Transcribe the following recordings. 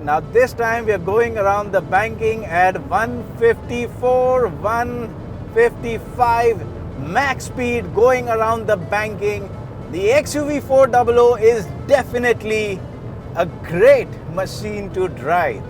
Now this time we are going around the banking at 154, 155 max speed going around the banking. The XUV400 is definitely a great machine to drive.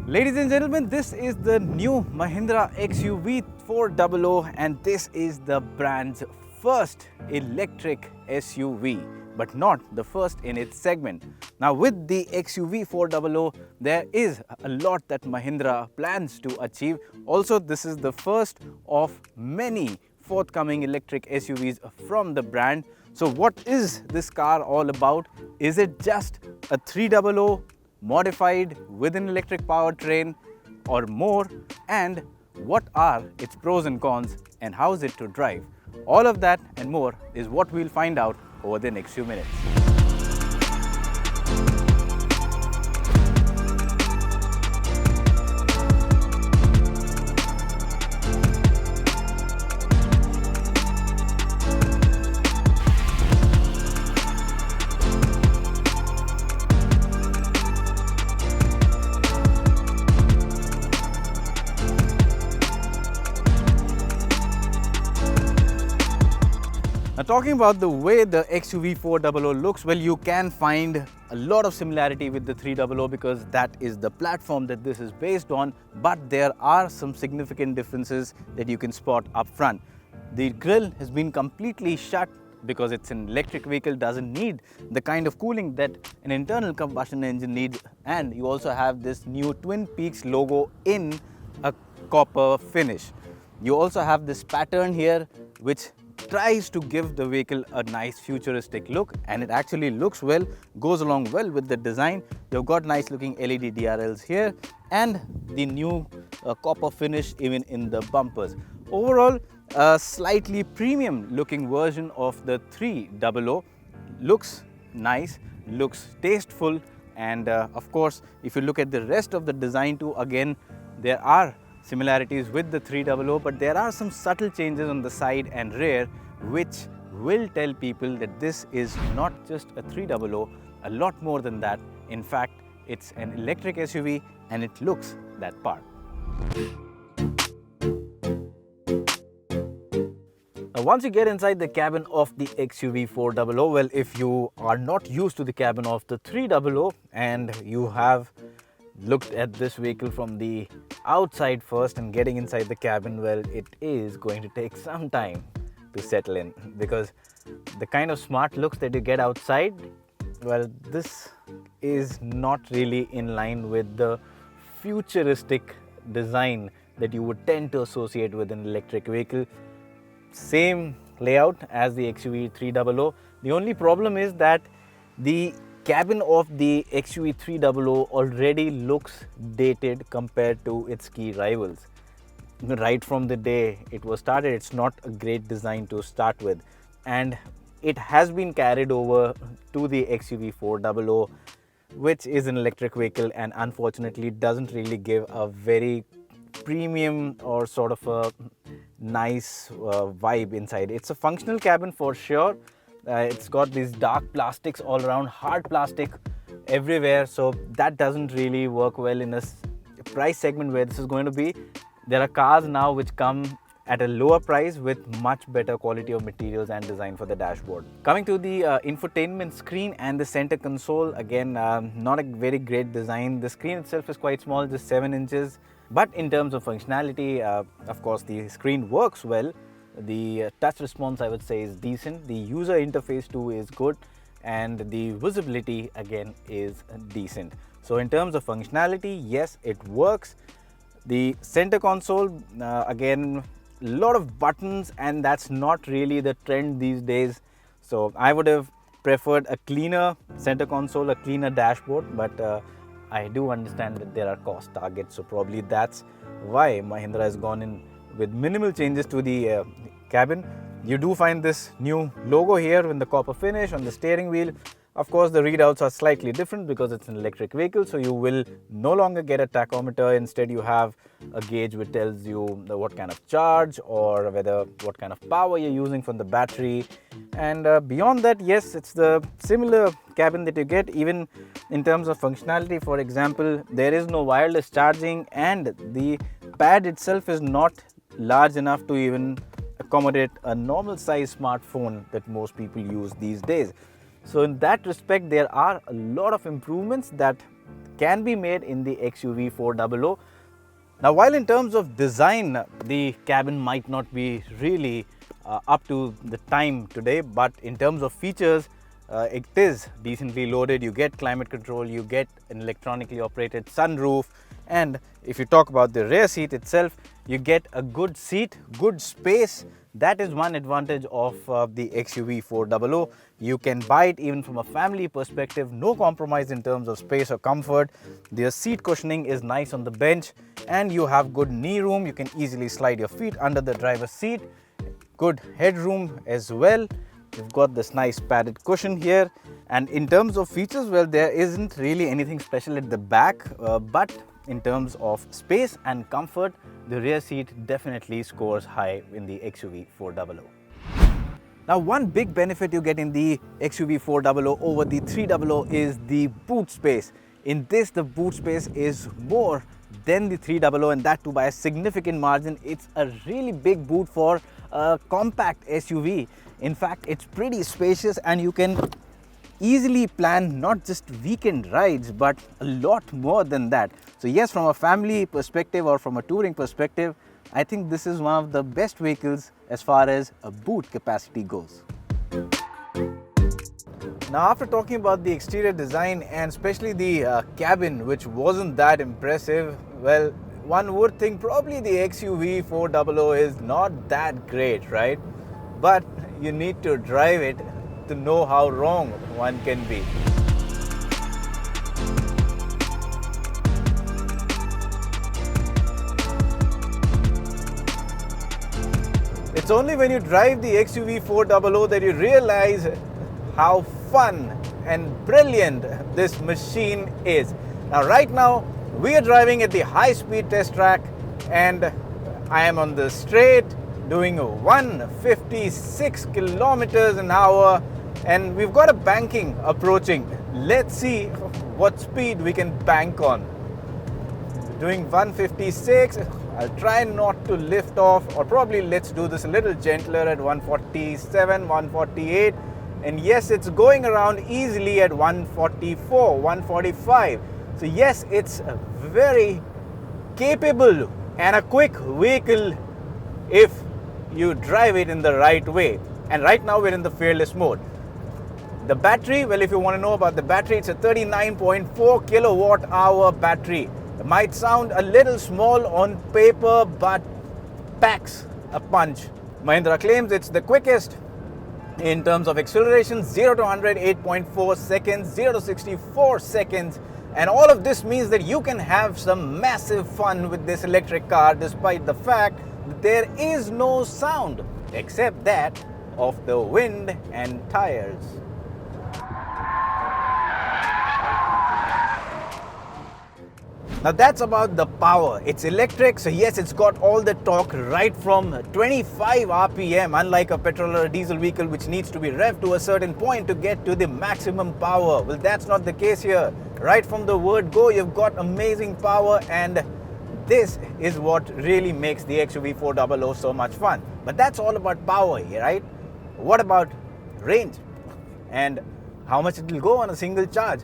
Ladies and gentlemen, this is the new Mahindra XUV400 and this is the brand's first electric SUV, but not the first in its segment. Now with the XUV400, there is a lot that Mahindra plans to achieve. Also, this is the first of many forthcoming electric SUVs from the brand. So what is this car all about? Is it just a 300 modified with an electric powertrain or more, and what are its pros and cons and how is it to drive? All of that and more is what we'll find out over the next few minutes. Now talking about the way the XUV400 looks, well, you can find a lot of similarity with the 300 because that is the platform that this is based on, but there are some significant differences that you can spot up front. The grille has been completely shut because it's an electric vehicle, doesn't need the kind of cooling that an internal combustion engine needs, and you also have this new Twin Peaks logo in a copper finish. You also have this pattern here which tries to give the vehicle a nice futuristic look, and it actually looks well, goes along well with the design. You've got nice looking LED DRLs here and the new copper finish even in the bumpers. Overall, a slightly premium looking version of the 300 looks nice, looks tasteful, and of course if you look at the rest of the design too, again there are similarities with the 300, but there are some subtle changes on the side and rear which will tell people that this is not just a 300, a lot more than that. In fact, it's an electric SUV and it looks that part. Now, once you get inside the cabin of the XUV400, well, if you are not used to the cabin of the 300 and you have looked at this vehicle from the outside first and getting inside the cabin, well, it is going to take some time to settle in because the kind of smart looks that you get outside, well, this is not really in line with the futuristic design that you would tend to associate with an electric vehicle. Same layout as the XUV300. The only problem is that the cabin of the XUV300 already looks dated compared to its key rivals. Right from the day it was started, it's not a great design to start with, and it has been carried over to the XUV400, which is an electric vehicle and unfortunately doesn't really give a very premium or sort of a nice vibe inside. It's a functional cabin for sure. It's got these dark plastics all around, hard plastic everywhere, so that doesn't really work well in a price segment where this is going to be. There are cars now which come at a lower price with much better quality of materials and design for the dashboard. Coming to the infotainment screen and the center console, again, not a very great design. The screen itself is quite small, just 7 inches. But in terms of functionality, of course, the screen works well. The touch response, I would say, is decent. The user interface too is good, and the visibility again is decent. So in terms of functionality, yes, it works. The center console, again, a lot of buttons, and that's not really the trend these days. So I would have preferred a cleaner center console, a cleaner dashboard, but I do understand that there are cost targets, so probably that's why Mahindra has gone in with minimal changes to the cabin. You do find this new logo here in the copper finish on the steering wheel. Of course, the readouts are slightly different because it's an electric vehicle, so you will no longer get a tachometer. Instead, you have a gauge which tells you what kind of charge or what kind of power you're using from the battery. And beyond that, yes, it's the similar cabin that you get. Even in terms of functionality, for example, there is no wireless charging, and the pad itself is not large enough to even accommodate a normal size smartphone that most people use these days. So in that respect, there are a lot of improvements that can be made in the XUV400. Now, while in terms of design, the cabin might not be really up to the time today, but in terms of features, it is decently loaded. You get climate control, you get an electronically operated sunroof, and if you talk about the rear seat itself, you get a good seat, good space. That is one advantage of the XUV400. You can buy it even from a family perspective, no compromise in terms of space or comfort. The seat cushioning is nice on the bench, and you have good knee room. You can easily slide your feet under the driver's seat. Good headroom as well. You've got this nice padded cushion here, and in terms of features, well, there isn't really anything special at the back, but in terms of space and comfort, the rear seat definitely scores high in the XUV400. Now, one big benefit you get in the XUV400 over the 300 is the boot space. In this, the boot space is more than the 300, and that too by a significant margin. It's a really big boot for a compact SUV. In fact, it's pretty spacious, and you can easily plan not just weekend rides but a lot more than that. So yes, from a family perspective or from a touring perspective, I think this is one of the best vehicles as far as a boot capacity goes. Now, after talking about the exterior design and especially the cabin, which wasn't that impressive, well, one would think probably the XUV400 is not that great, right? But you need to drive it to know how wrong one can be. It's only when you drive the XUV400 that you realize how fun and brilliant this machine is. Now, right now, we are driving at the high-speed test track, and I am on the straight doing 156 kilometers an hour, and we've got a banking approaching. Let's see what speed we can bank on. Doing 156, I'll try not to lift off, or probably let's do this a little gentler at 147, 148. And yes, it's going around easily at 144, 145. So yes, it's a very capable and a quick vehicle if you drive it in the right way. And right now we're in the fearless mode. The battery, well, if you want to know about the battery, it's a 39.4 kilowatt hour battery. It might sound a little small on paper, but packs a punch. Mahindra claims it's the quickest in terms of acceleration, 0 to 100, 8.4 seconds, 0 to 64 seconds. And all of this means that you can have some massive fun with this electric car, despite the fact that there is no sound except that of the wind and tires. Now that's about the power. It's electric, so yes, it's got all the torque right from 25 RPM, unlike a petrol or a diesel vehicle which needs to be revved to a certain point to get to the maximum power. Well, that's not the case here. Right from the word go, you've got amazing power, and this is what really makes the XUV400 so much fun. But that's all about power, right? What about range? And how much it will go on a single charge?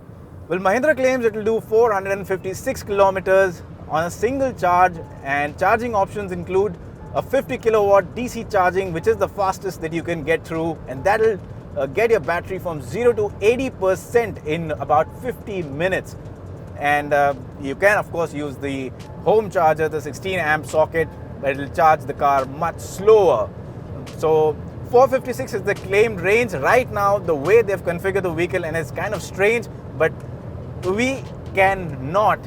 Well, Mahindra claims it will do 456 kilometers on a single charge, and charging options include a 50 kilowatt DC charging, which is the fastest that you can get through, and that will get your battery from 0 to 80% in about 50 minutes. And you can of course use the home charger, the 16 amp socket, but it will charge the car much slower. So 456 is the claimed range. Right now, the way they've configured the vehicle, and it's kind of strange, but we cannot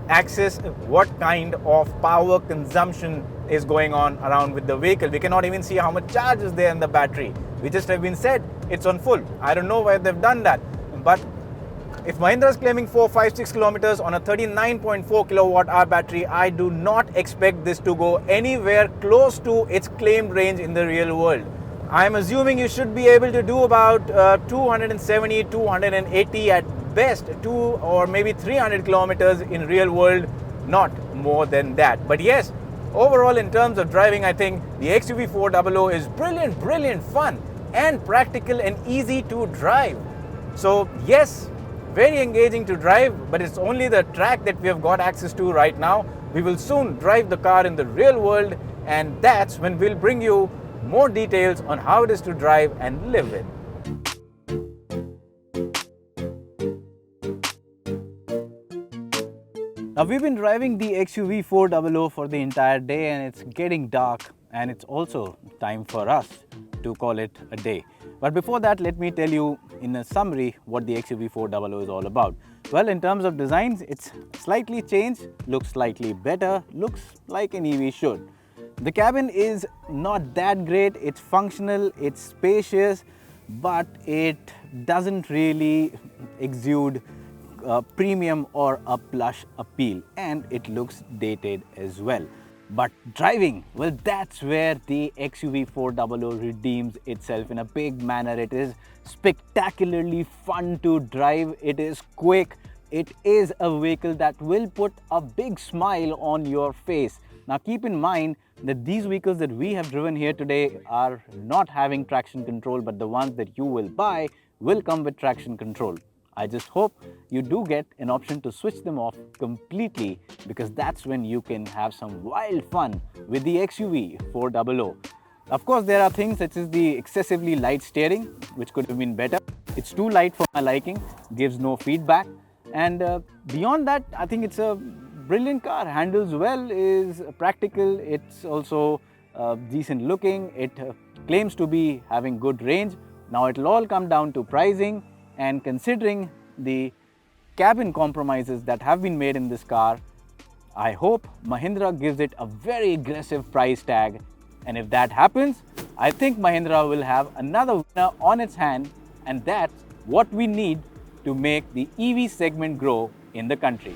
access what kind of power consumption is going on around with the vehicle. We cannot even see how much charge is there in the battery. We just have been said it's on full. I don't know why they've done that. But if Mahindra is claiming 4, 5, 6 kilometers on a 39.4 kilowatt hour battery, I do not expect this to go anywhere close to its claimed range in the real world. I'm assuming you should be able to do about 270, 280 at best, 2 or maybe 300 kilometers in real world, not more than that. But yes, overall in terms of driving, I think the XUV400 is brilliant fun and practical and easy to drive. So yes, very engaging to drive, but it's only the track that we have got access to right now. We will soon drive the car in the real world, and that's when we'll bring you more details on how it is to drive and live it. Now we've been driving the XUV400 for the entire day, and it's getting dark, and it's also time for us to call it a day. But before that, let me tell you in a summary what the XUV400 is all about. Well, in terms of designs, it's slightly changed, looks slightly better, looks like an EV should. The cabin is not that great, it's functional, it's spacious, but it doesn't really exude premium or a plush appeal, and it looks dated as well. But driving, well, that's where the XUV400 redeems itself in a big manner. It is spectacularly fun to drive, it is quick, it is a vehicle that will put a big smile on your face. Now keep in mind that these vehicles that we have driven here today are not having traction control, but the ones that you will buy will come with traction control. I just hope you do get an option to switch them off completely, because that's when you can have some wild fun with the XUV400. Of course, there are things such as the excessively light steering, which could have been better. It's too light for my liking, gives no feedback. And beyond that, I think it's a brilliant car, handles well, is practical, it's also decent looking, it claims to be having good range. Now it'll all come down to pricing, and considering the cabin compromises that have been made in this car, I hope Mahindra gives it a very aggressive price tag. And if that happens, I think Mahindra will have another winner on its hand, and that's what we need to make the EV segment grow in the country.